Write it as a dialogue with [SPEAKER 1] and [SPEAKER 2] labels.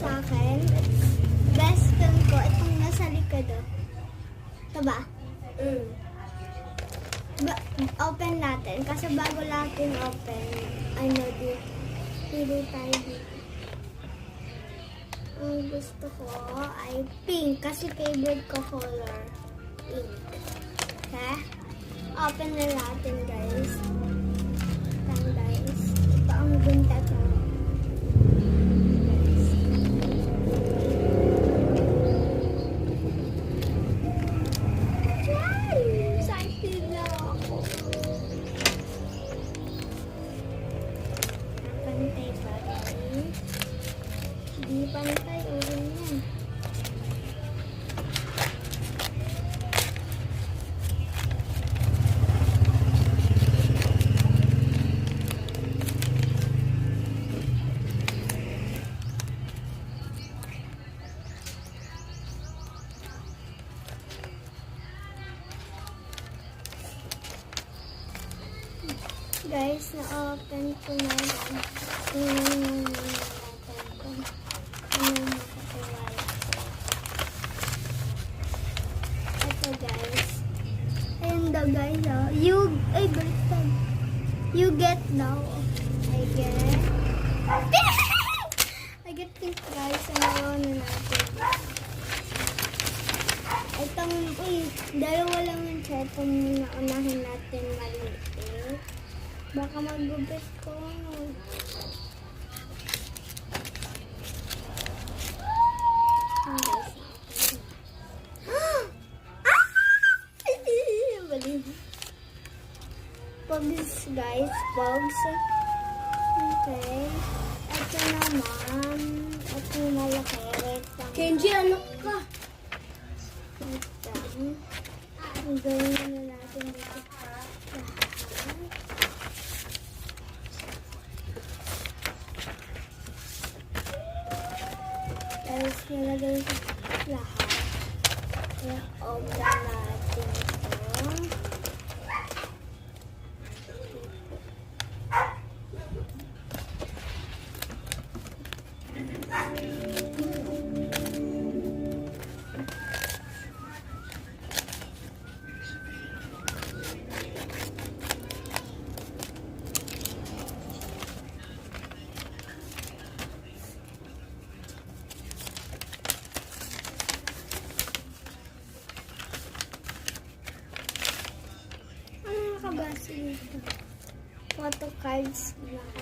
[SPEAKER 1] sa akin. Best friend ko, itong nasa likod. Ito ba? Open natin. Kasi bago natin open, pili tayo dito. Ang gusto ko ay pink. Kasi favorite ko color. Pink. Okay? Open na natin, guys. Ito ang gunta ko. Excited na ako. Pantay pa rin. Hindi pantay. Uwi yan. Guys, na-open ko na yan. Ito guys. And guys, baliktad. You get now. I get pink guys. Ano na natin. Itong, dalawa lang yung set. Itong naunahin natin maliit. Baka magubit ko. Pogs guys, pogs. Okay. Ito naman. Ito yung malaki.
[SPEAKER 2] Kenji, ano ka?
[SPEAKER 1] Ito. Ang gawin na natin dito. Tapos nilagay ko lahat. I-open natin ito. Base nito. Photo cards lahat.